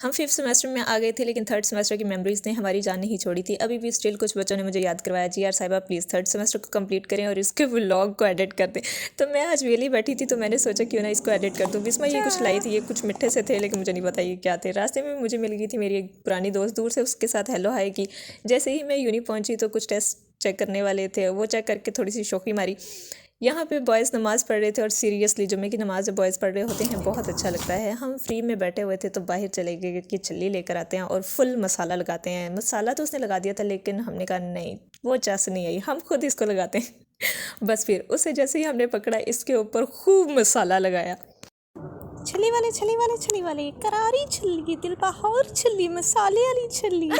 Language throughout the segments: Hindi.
हम 5th सेमेस्टर में आ गए थे, लेकिन 3rd सेमेस्टर की मेमोरीज ने हमारी जान नहीं छोड़ी थी। अभी भी स्टिल कुछ बच्चों ने मुझे याद करवाया, जी यार साहिबा प्लीज़ 3rd सेमेस्टर को कंप्लीट करें और इसके व्लॉग को एडिट कर दें। तो मैं आज वेली बैठी थी, तो मैंने सोचा क्यों ना इसको एडिट कर दूँ। बिस्मा ये कुछ लाई थी, ये कुछ मिठ्ठे से थे, लेकिन मुझे नहीं पता ये क्या थे। रास्ते में मुझे मिल गई थी मेरी एक पुरानी दोस्त, दूर से उसके साथ हेलो हाय की। जैसे ही मैं यूनी पहुंची तो कुछ टेस्ट चेक करने वाले थे, वो चेक करके थोड़ी सी शौकी मारी। यहाँ पे बॉयज़ नमाज़ पढ़ रहे थे, और सीरियसली जुम्मे की नमाज़ जब बॉयज़ पढ़ रहे होते हैं बहुत अच्छा लगता है। हम फ्री में बैठे हुए थे तो बाहर चले गए कि छल्ली लेकर आते हैं और फुल मसाला लगाते हैं। मसाला तो उसने लगा दिया था, लेकिन हमने कहा नहीं, वो चास नहीं आई, हम खुद इसको लगाते हैं। बस फिर उसे जैसे ही हमने पकड़ा, इसके ऊपर खूब मसाला लगाया। छली वाले छली वाले छली वाले, करारी छली, दिल बहार छली, मसाले वाली छली।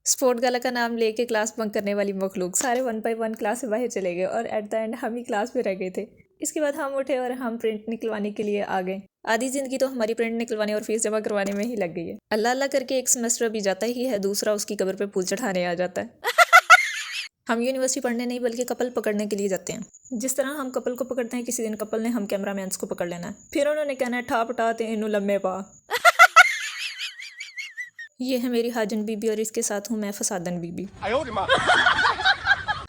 स्पोर्ट गाला का नाम लेके क्लास बंक करने वाली मखलूक सारे 1 by 1 क्लास से बाहर चले गए, और एट द एंड हम ही क्लास में रह गए थे। इसके बाद हम उठे और हम प्रिंट निकलवाने के लिए आ गए। आधी जिंदगी तो हमारी प्रिंट निकलवाने और फीस जमा करवाने में ही लग गई है। अल्लाह अल्लाह करके एक सेमेस्टर अभी जाता ही है, दूसरा उसकी कब्र पे फूल चढ़ाने आ जाता है। हम यूनिवर्सिटी पढ़ने नहीं बल्कि कपल पकड़ने के लिए जाते हैं। जिस तरह हम कपल को पकड़ते हैं, किसी दिन कपल ने हम कैमरामैन्स को पकड़ लेना है, फिर उन्होंने कहना है ठा पटाते इन्हू लम्बे पा। ये है मेरी हाजन बीबी, और इसके साथ हूँ मैं फसादन बीबी।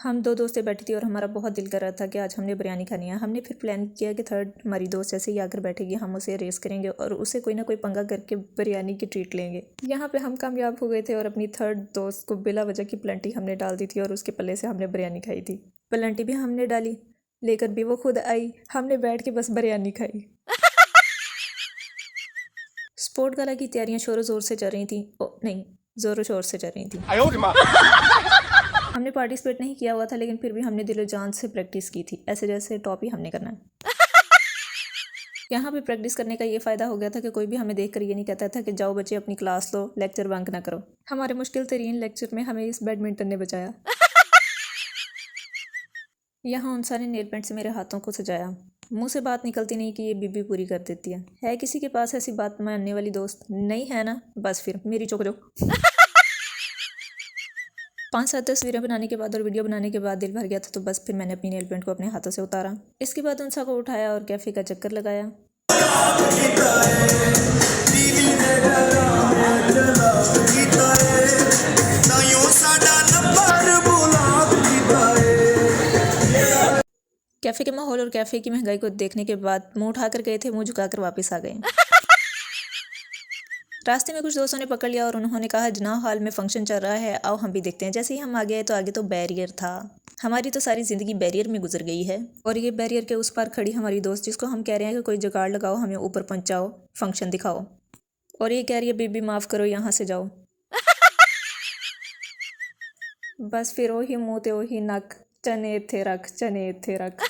हम दो दोस्तें बैठी थी और हमारा बहुत दिल कर रहा था कि आज हमने बिरयानी खानी है। हमने फिर प्लान किया कि 3rd हमारी दोस्त जैसे ही आकर बैठेगी, हम उसे रेस करेंगे और उसे कोई ना कोई पंगा करके बिरयानी की ट्रीट लेंगे। यहाँ पे हम कामयाब हो गए थे, और अपनी 3rd दोस्त को बिला वजह की प्लेंटी हमने डाल दी थी, और उसके पल्ले से हमने बिरयानी खाई थी। प्लेंटी भी हमने डाली, लेकर भी वो खुद आई, हमने बैठ के बस बिरयानी खाई। स्पोर्ट गाला की तैयारियां शोरों जोर से चल रही थी, नहीं जोरों शोर से चल रही थी। हमने पार्टिसिपेट नहीं किया हुआ था, लेकिन फिर भी हमने दिलो जान से प्रैक्टिस की थी, ऐसे जैसे टॉप ही हमने करना है। यहाँ पे प्रैक्टिस करने का ये फ़ायदा हो गया था कि कोई भी हमें देखकर ये नहीं कहता था कि जाओ बच्चे अपनी क्लास लो, लेक्चर बंक ना करो। हमारे मुश्किल तरीन लेक्चर में हमें इस बैडमिंटन ने बचाया। यहाँ उन सारे नेल पेंट से मेरे हाथों को सजाया। मुंह से बात निकलती नहीं कि ये बीबी पूरी कर देती है किसी के पास ऐसी बात मानने वाली दोस्त? नहीं है ना, बस फिर मेरी चुक जो। 5-7 तस्वीरें बनाने के बाद और वीडियो बनाने के बाद दिल भर गया था, तो बस फिर मैंने अपनी नेल पेंट को अपने हाथों से उतारा। इसके बाद उनसा को उठाया और कैफ़े का चक्कर लगाया। कैफ़े के माहौल और कैफ़े की महंगाई को देखने के बाद मुंह उठाकर गए थे, मुंह झुकाकर वापस आ गए। रास्ते में कुछ दोस्तों ने पकड़ लिया और उन्होंने कहा जनाब हाल में फंक्शन चल रहा है, आओ हम भी देखते हैं। जैसे ही हम आगे आए तो आगे तो बैरियर था। हमारी तो सारी ज़िंदगी बैरियर में गुजर गई है, और ये बैरियर के उस पार खड़ी हमारी दोस्त, जिसको हम कह रहे हैं कि कोई जुगाड़ लगाओ, हमें ऊपर पहुंचाओ, फंक्शन दिखाओ, और ये कह रही है बीबी माफ़ करो, यहाँ से जाओ। बस फिर वही मुँह ते वही नक, चने थे रख, चने थे रख।